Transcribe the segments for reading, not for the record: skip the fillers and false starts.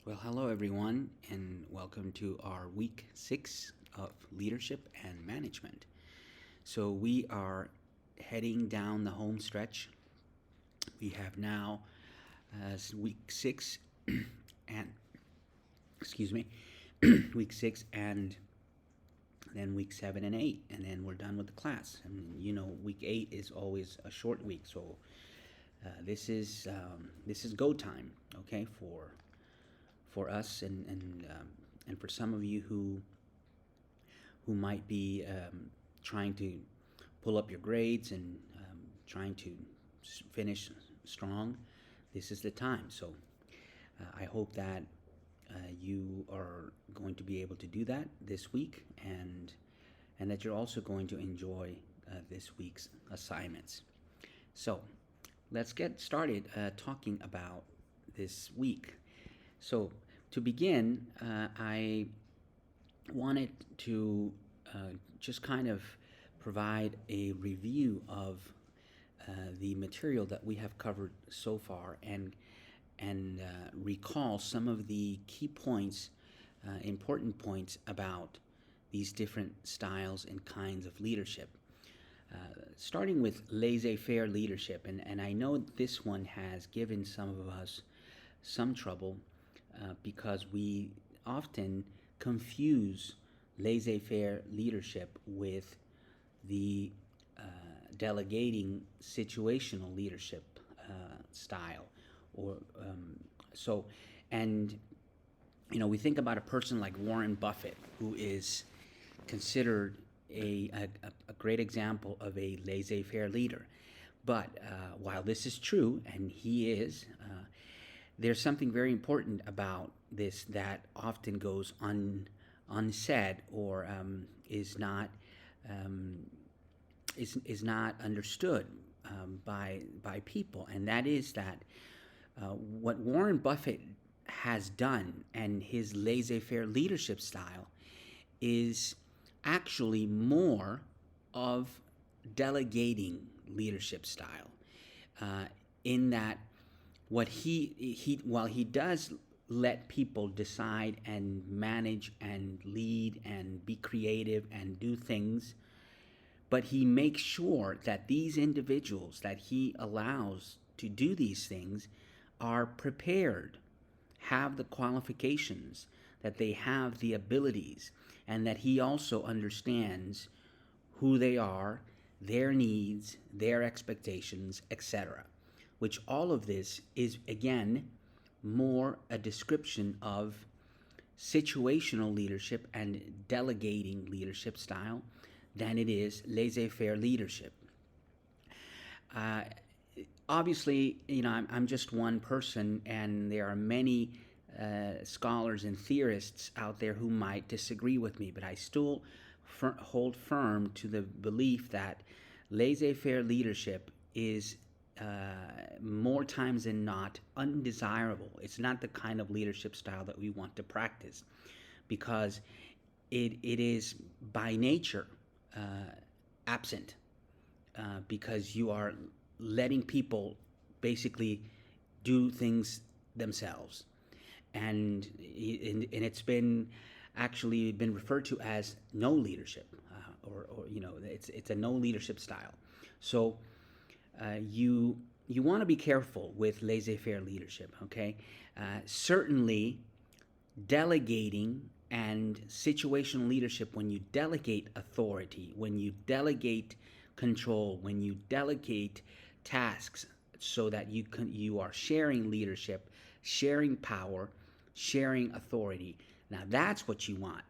Well, hello everyone, and welcome to our week 6 of leadership and management. So, we are heading down the home stretch. We have now week 6 and excuse me, week 6 and then week 7 and 8, and then we're done with the class. And week 8 is always a short week, so this is go time, okay, for us and for some of you who might be trying to pull up your grades and trying to finish strong. This is the time. So I hope that you are going to be able to do that this week, and that you're also going to enjoy this week's assignments. So let's get started talking about this week. So to begin, I wanted to just kind of provide a review of the material that we have covered so far, and recall some of the key points, important points about these different styles and kinds of leadership. Starting with laissez-faire leadership, and I know this one has given some of us some trouble because we often confuse laissez-faire leadership with the delegating situational leadership style, or so. And we think about a person like Warren Buffett, who is considered a great example of a laissez-faire leader. But while this is true, and he is, there's something very important about this that often goes unsaid, or is not understood by people, and that is that what Warren Buffett has done and his laissez-faire leadership style is actually more of delegating leadership style, in that what while he does let people decide and manage and lead and be creative and do things, but he makes sure that these individuals that he allows to do these things are prepared, have the qualifications, that they have the abilities, and that he also understands who they are, their needs, their expectations, etc. Which all of this is, again, more a description of situational leadership and delegating leadership style than it is laissez-faire leadership. Obviously, I'm just one person, and there are many scholars and theorists out there who might disagree with me, but I still hold firm to the belief that laissez-faire leadership is more times than not undesirable. It's not the kind of leadership style that we want to practice, because it is by nature absent, because you are letting people basically do things themselves, and it's been actually been referred to as no leadership, or it's a no leadership style. So you want to be careful with laissez-faire leadership, okay? Certainly, delegating and situational leadership, when you delegate authority, when you delegate control, when you delegate tasks, so that you are sharing leadership, sharing power, sharing authority. Now that's what you want.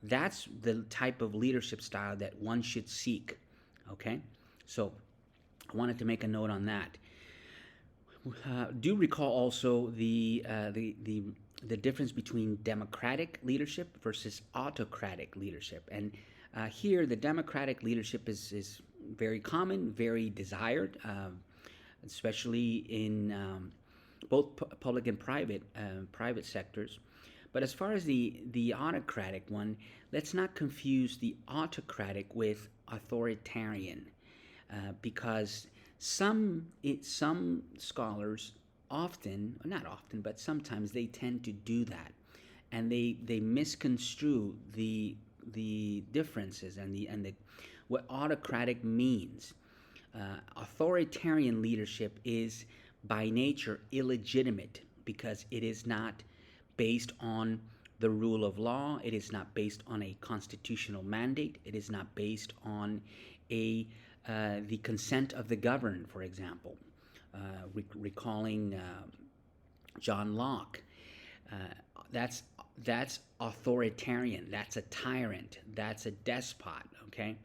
That's the type of leadership style that one should seek. Okay, so I wanted to make a note on that. Do recall also the difference between democratic leadership versus autocratic leadership, and here the democratic leadership is very common, very desired, especially in both public and private sectors. But as far as the autocratic one, let's not confuse the autocratic with authoritarian, because some scholars often, not often, but sometimes they tend to do that, and they misconstrue the differences and the what autocratic means. Authoritarian leadership is by nature illegitimate because it is not based on the rule of law. It is not based on a constitutional mandate. It is not based on a the consent of the governed, for example. Recalling John Locke, uh, that's that's authoritarian. That's a tyrant. That's a despot. Okay,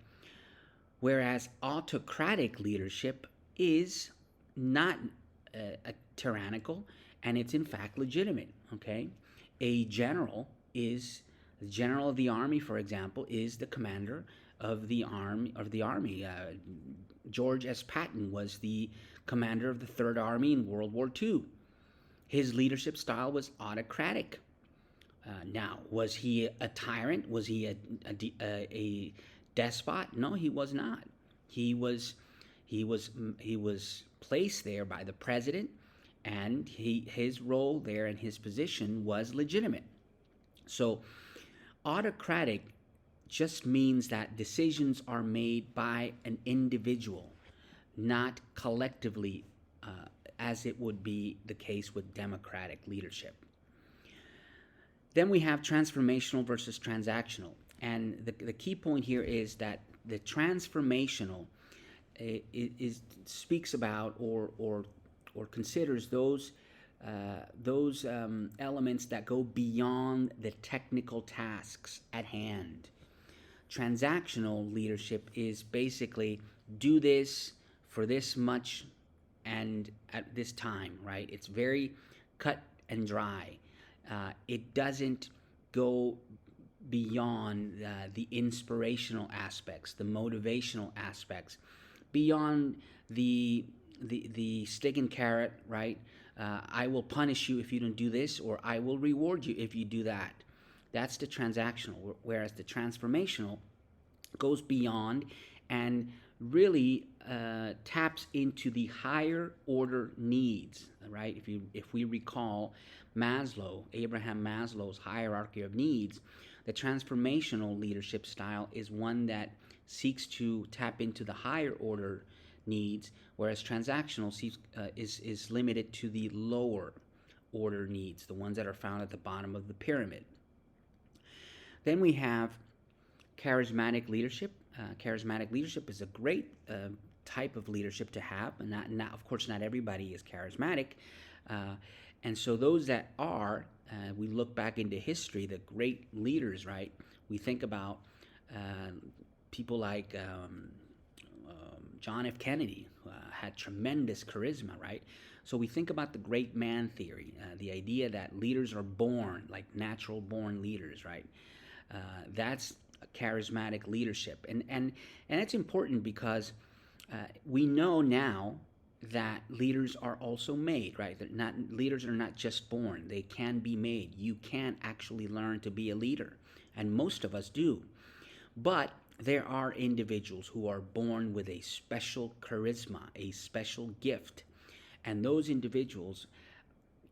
whereas autocratic leadership is not tyrannical, and it's in fact legitimate. Okay, a general is the general of the army, for example, is the commander of the army. George S. Patton was the commander of the Third Army in World War II. His leadership style was autocratic. Now, was he a tyrant? Was he a despot? No, he was not. He was he was placed there by the president, and his role there and his position was legitimate. So, autocratic just means that decisions are made by an individual, not collectively, as it would be the case with democratic leadership. Then we have transformational versus transactional. And the key point here is that the transformational speaks about or considers those elements that go beyond the technical tasks at hand. Transactional leadership is basically do this for this much and at this time, right? It's very cut and dry. It doesn't go beyond the inspirational aspects, the motivational aspects, beyond the stick and carrot, right? I will punish you if you don't do this, or I will reward you if you do that. That's the transactional, whereas the transformational goes beyond and really taps into the higher order needs, right? If we recall Abraham Maslow's hierarchy of needs, the transformational leadership style is one that seeks to tap into the higher order needs, whereas transactional is limited to the lower order needs, the ones that are found at the bottom of the pyramid. Then we have charismatic leadership. Charismatic leadership is a great type of leadership to have, and not of course not everybody is charismatic, and so those that are, we look back into history, the great leaders, right? We think about people like John F. Kennedy, who had tremendous charisma, right? So we think about the great man theory, the idea that leaders are born, like natural born leaders, right? That's charismatic leadership, and it's important because we know now that leaders are also made, right? That not leaders are not just born; they can be made. You can actually learn to be a leader, and most of us do. But there are individuals who are born with a special charisma, a special gift, and those individuals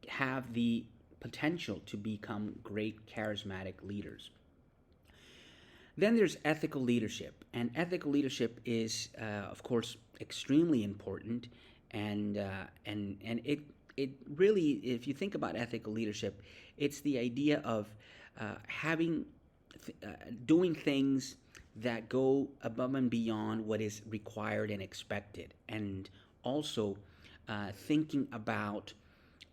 have the potential to become great charismatic leaders. Then there's ethical leadership, and ethical leadership is, of course, extremely important, and it really, if you think about ethical leadership, it's the idea of having doing things that go above and beyond what is required and expected, and also thinking about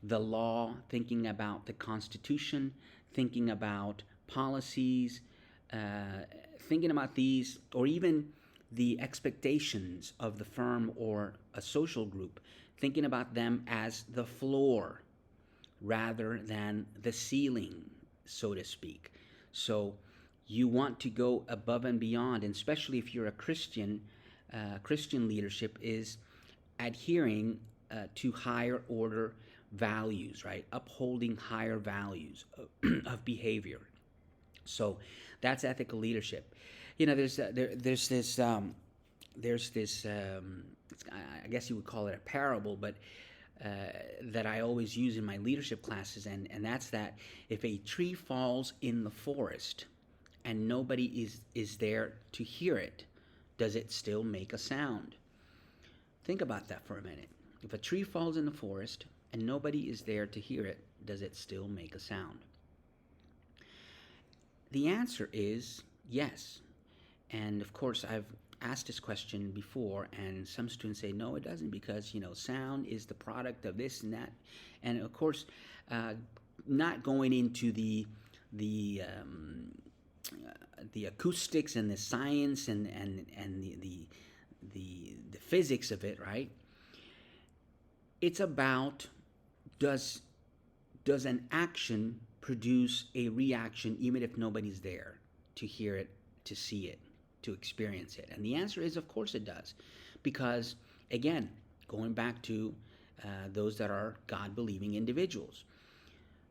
the law, thinking about the Constitution, thinking about policies, thinking about these, or even the expectations of the firm or a social group, thinking about them as the floor rather than the ceiling, so to speak. So you want to go above and beyond, and especially if you're a Christian, Christian leadership is adhering to higher order values, right? Upholding higher values of behavior. So that's ethical leadership. You know, there's this I guess you would call it a parable, but that I always use in my leadership classes, and that's that if a tree falls in the forest and nobody is there to hear it, does it still make a sound? Think about that for a minute. If a tree falls in the forest and nobody is there to hear it, does it still make a sound? The answer is yes. And of course, I've asked this question before, and some students say, no, it doesn't, because, sound is the product of this and that. And of course, not going into the acoustics and the science and the physics of it, right? It's about does an action produce a reaction even if nobody's there to hear it, to see it, to experience it? And the answer is, of course it does. Because, again, going back to those that are God-believing individuals,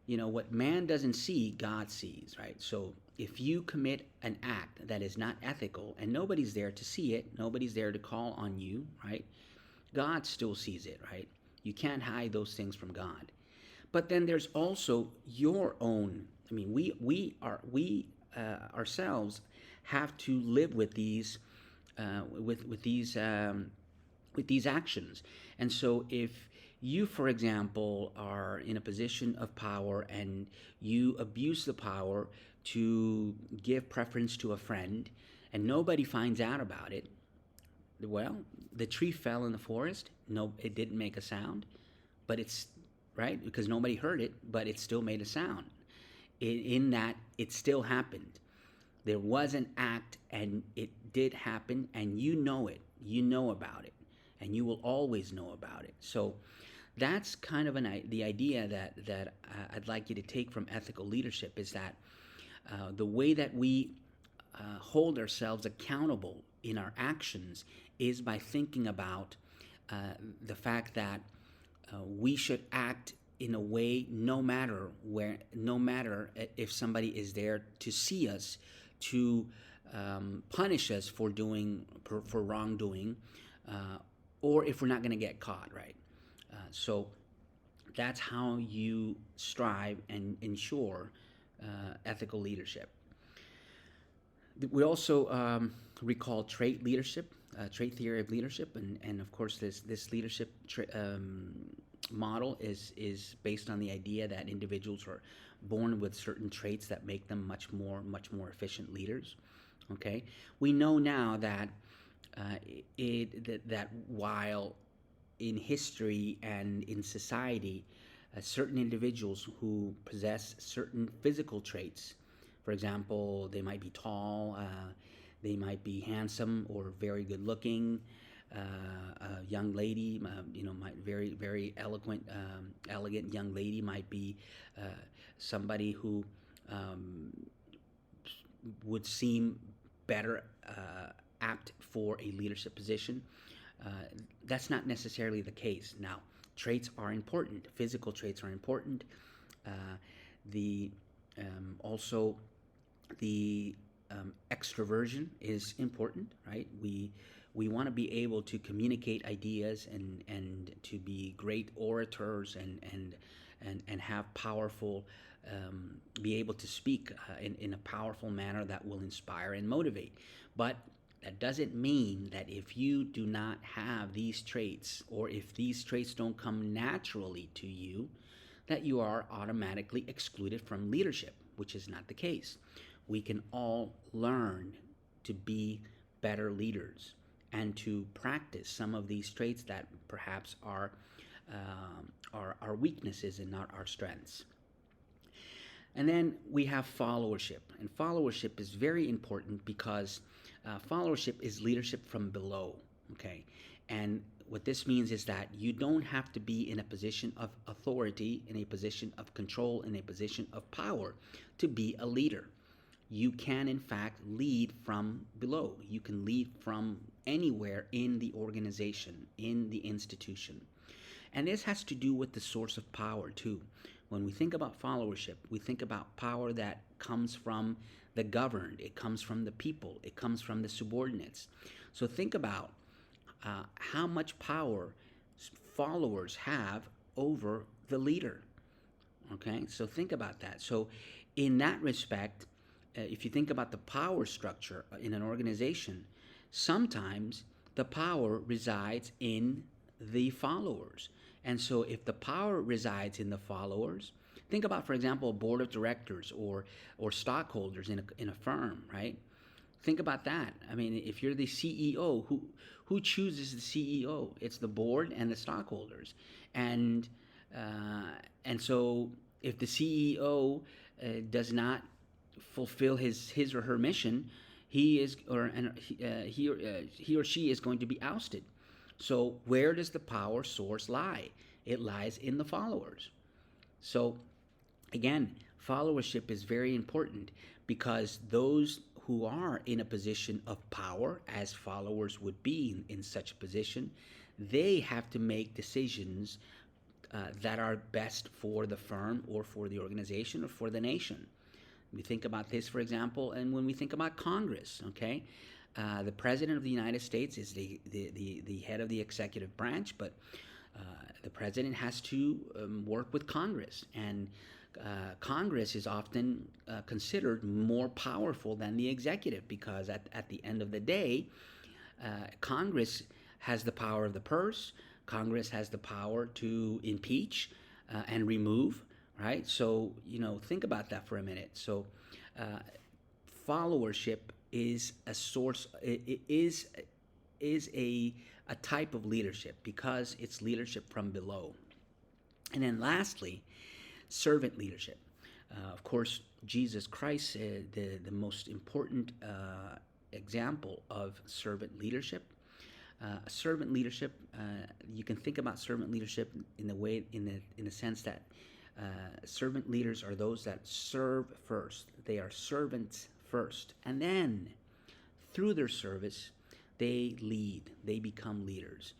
what man doesn't see, God sees, right? So if you commit an act that is not ethical and nobody's there to see it, nobody's there to call on you, right? God still sees it, right? You can't hide those things from God. But then there's also your own. I mean, we ourselves have to live with these with these actions. And so if you, for example, are in a position of power and you abuse the power to give preference to a friend and nobody finds out about it, well, the tree fell in the forest. No, it didn't make a sound, but it's right because nobody heard it, but it still made a sound. In that, it still happened. There was an act, and it did happen, and you know it. You know about it, and you will always know about it. So that's kind of the idea that I'd like you to take from ethical leadership is that the way that we hold ourselves accountable in our actions is by thinking about the fact that we should act in a way no matter if somebody is there to see us, to punish us for wrongdoing, or if we're not going to get caught, right? So that's how you strive and ensure ethical leadership. We also recall trait leadership, trait theory of leadership, and of course this leadership model is based on the idea that individuals are born with certain traits that make them much more efficient leaders. Okay, we know now that that while in history and in society, certain individuals who possess certain physical traits, for example, they might be tall, they might be handsome or very good looking. A young lady, might very eloquent, elegant young lady might be somebody who would seem better apt for a leadership position. That's not necessarily the case. Now, traits are important. Physical traits are important. Also the extroversion is important, right? We want to be able to communicate ideas and to be great orators and have powerful, be able to speak in a powerful manner that will inspire and motivate. But that doesn't mean that if you do not have these traits, or if these traits don't come naturally to you, that you are automatically excluded from leadership, which is not the case. We can all learn to be better leaders and to practice some of these traits that perhaps are our weaknesses and not our strengths. And then we have followership. And followership is very important because followership is leadership from below, okay? And what this means is that you don't have to be in a position of authority, in a position of control, in a position of power to be a leader. You can, in fact, lead from below. You can lead from anywhere in the organization, in the institution. And this has to do with the source of power, too. When we think about followership, we think about power that comes from the governed. It comes from the people. It comes from the subordinates. So think about how much power followers have over the leader. Okay, so think about that. So, in that respect, if you think about the power structure in an organization, sometimes the power resides in the followers. And so, if the power resides in the followers, think about, for example, a board of directors or stockholders in a firm, right? Think about that. I mean, if you're the CEO, who chooses the CEO? It's the board and the stockholders, and so if the CEO does not fulfill his or her mission, he is or and he or she is going to be ousted. So where does the power source lie? It lies in the followers. So again, followership is very important because those who are in a position of power, as followers would be in such a position, they have to make decisions that are best for the firm or for the organization or for the nation. We think about this, for example, and when we think about Congress, okay? The President of the United States is the head of the executive branch, but the President has to work with Congress, and Congress is often considered more powerful than the executive because at the end of the day, Congress has the power of the purse. Congress has the power to impeach and remove, right? So, think about that for a minute. So, followership is a source, it is a type of leadership because it's leadership from below. And then lastly, servant leadership. Of course, Jesus Christ, the most important example of servant leadership. Servant leadership, you can think about servant leadership in the sense that servant leaders are those that serve first. They are servants first, and then through their service, they lead. They become leaders.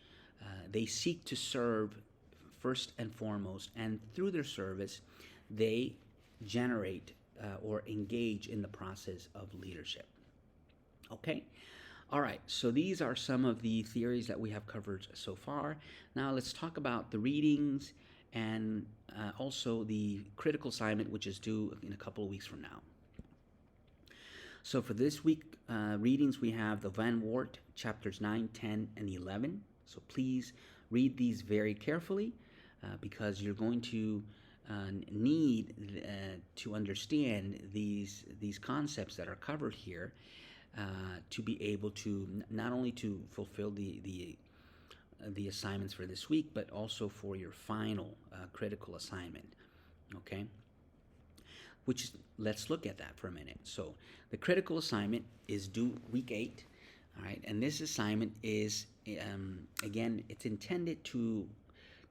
They seek to serve first and foremost, and through their service, they generate or engage in the process of leadership. Okay? All right, so these are some of the theories that we have covered so far. Now let's talk about the readings and also the critical assignment, which is due in a couple of weeks from now. So for this week, readings, we have the Van Wart, chapters 9, 10, and 11. So please read these very carefully because you're going to need to understand these concepts that are covered here to be able to not only to fulfill the assignments for this week, but also for your final critical assignment. Okay? Let's look at that for a minute. So the critical assignment is due week 8. All right, and this assignment is again, it's intended to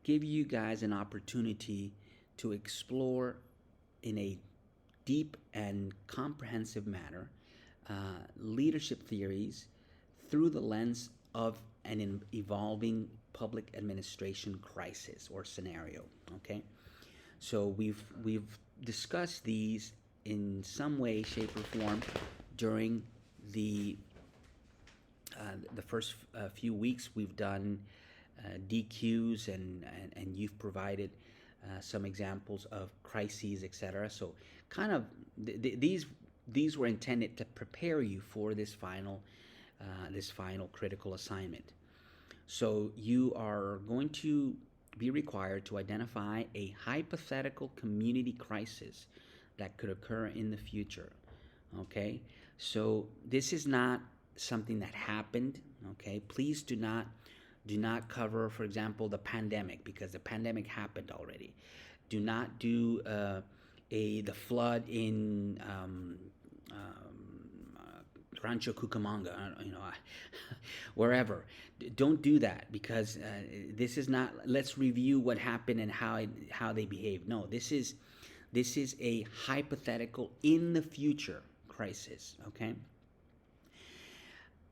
give you guys an opportunity to explore in a deep and comprehensive manner leadership theories through the lens of an evolving public administration crisis or scenario. Okay, so we've discussed these in some way, shape, or form during the first few weeks. We've done DQs and you've provided some examples of crises, etc. So kind of these were intended to prepare you for this final critical assignment. So you are going to be required to identify a hypothetical community crisis that could occur in the future. Okay, so this is not something that happened. Okay, please do not cover, for example, the pandemic, because the pandemic happened already. Do not do the flood in Rancho Cucamonga, wherever. Don't do that, because this is not. Let's review what happened and how they behaved. No, this is a hypothetical in the future crisis. Okay.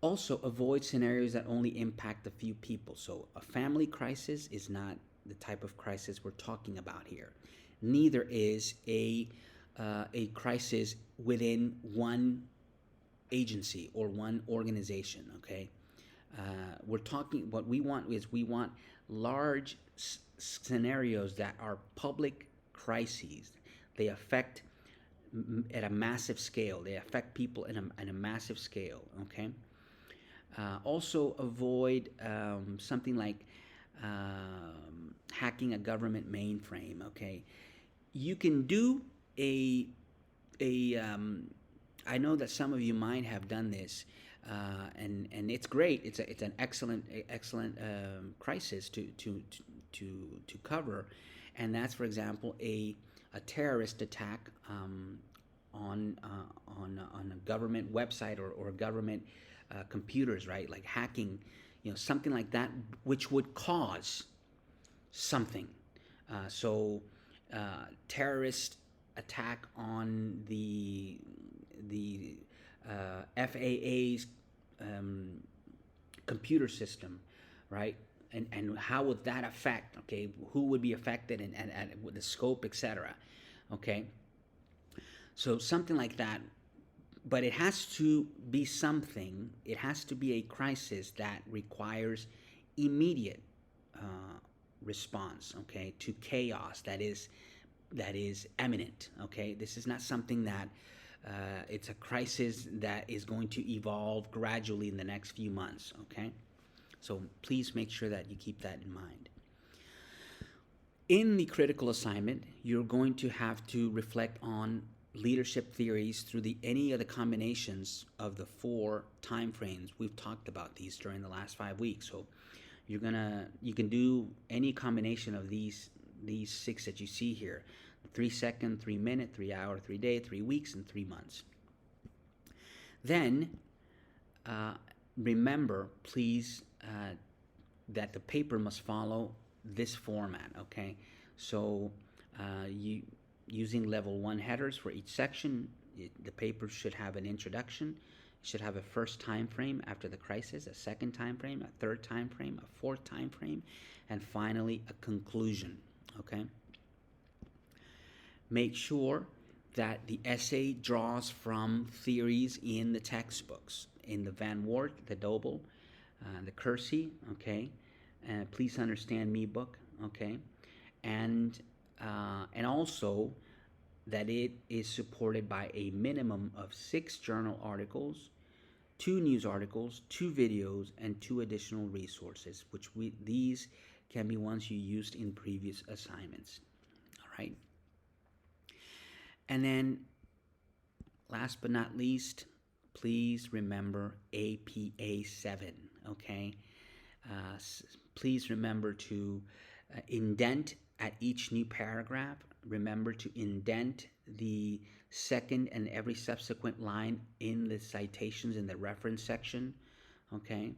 Also, avoid scenarios that only impact a few people. So a family crisis is not the type of crisis we're talking about here. Neither is a crisis within one agency or one organization. Okay, we're talking. What we want is large scenarios that are public crises. They affect at a massive scale. They affect people in a massive scale. Okay. Also, avoid something like hacking a government mainframe. Okay, you can do a a. I know that some of you might have done this, and it's great. It's an excellent crisis to cover, and that's, for example, a terrorist attack on a government website, or government computers, right? Like hacking, something like that, which would cause something. Terrorist attack on the FAA's computer system, right? And how would that affect? Okay, who would be affected, and with the scope, etc. Okay, so something like that, but it has to be something. It has to be a crisis that requires immediate response. Okay, to chaos that is imminent. Okay, this is not something that it's a crisis that is going to evolve gradually in the next few months. Okay, so please make sure that you keep that in mind. In the critical assignment, you're going to have to reflect on leadership theories through any of the combinations of the 4 time frames. We've talked about these during the last 5 weeks. So you can do any combination of these 6 that you see here: 3 second, 3 minute, 3 hour, 3 day, 3 weeks, and 3 months. Then remember, please, that the paper must follow this format. Okay, so you using level 1 headers for each section. The paper should have an introduction. It should have a first time frame after the crisis, a second time frame, a third time frame, a fourth time frame, and finally a conclusion. Okay. Make sure that the essay draws from theories in the textbooks, in the Van Wart, the Doble, the Kersey. Okay. Please Understand Me book. Okay. And also that it is supported by a minimum of 6 journal articles, 2 news articles, 2 videos, and 2 additional resources, which these can be ones you used in previous assignments. All right. And then, last but not least, please remember APA 7. Okay. Please remember to indent at each new paragraph. Remember to indent the second and every subsequent line in the citations in the reference section. Okay.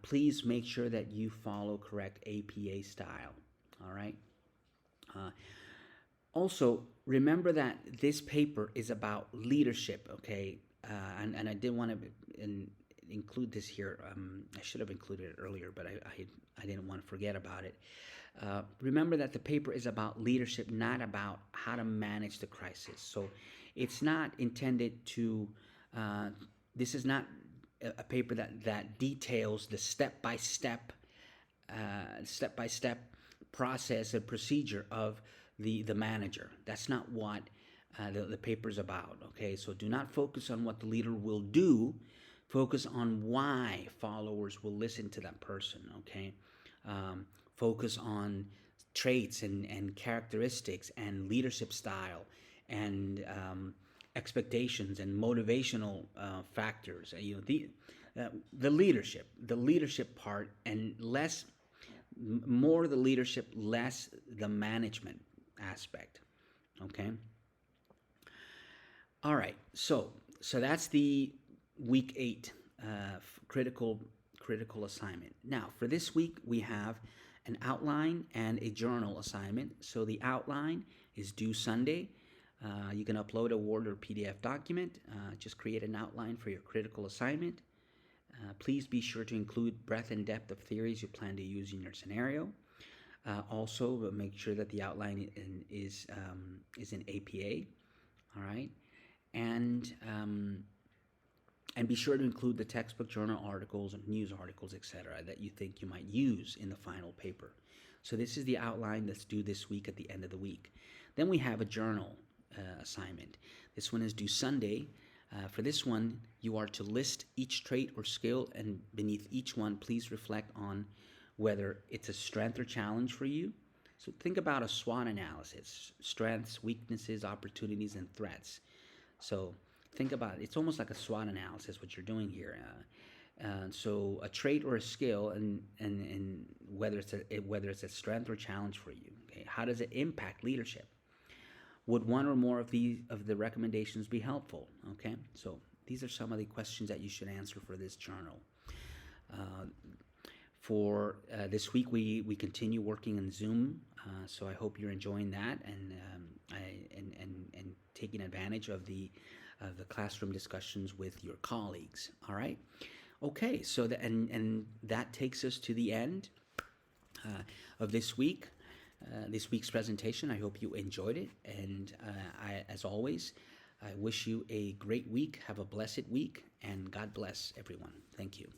Please make sure that you follow correct APA style. All right. Also, remember that this paper is about leadership. Okay. And I did want to include this here. I should have included it earlier, but I didn't want to forget about it. Remember that the paper is about leadership, not about how to manage the crisis. So it's not intended to, this is not a paper that details the step-by-step process and procedure of the manager. That's not what the paper is about. Okay, so do not focus on what the leader will do. Focus on why followers will listen to that person. Okay. Focus on traits and characteristics and leadership style and expectations and motivational factors. The leadership part, and more the leadership, less the management aspect. Okay. All right. So that's the week 8 critical assignment. Now for this week we have an outline and a journal assignment. So the outline is due Sunday. You can upload a Word or PDF document. Just create an outline for your critical assignment. Please be sure to include breadth and depth of theories you plan to use in your scenario. Also, make sure that the outline is in APA. All right, and be sure to include the textbook, journal articles, and news articles, etc., that you think you might use in the final paper. So this is the outline that's due this week at the end of the week. Then we have a journal assignment. This one is due Sunday. For this one, you are to list each trait or skill, and beneath each one, please reflect on whether it's a strength or challenge for you. So think about a SWOT analysis: strengths, weaknesses, opportunities, and threats. So think about it. It's almost like a SWOT analysis, what you're doing here. So a trait or a skill, and whether it's a strength or challenge for you. Okay, how does it impact leadership? Would one or more of the recommendations be helpful? Okay, so these are some of the questions that you should answer for this journal. For this week, we continue working in Zoom, so I hope you're enjoying that and taking advantage of the classroom discussions with your colleagues. All right. Okay, so and that takes us to the end of this week's presentation. I hope you enjoyed it, and as always, I wish you a great week. Have a blessed week, and God bless everyone. Thank you.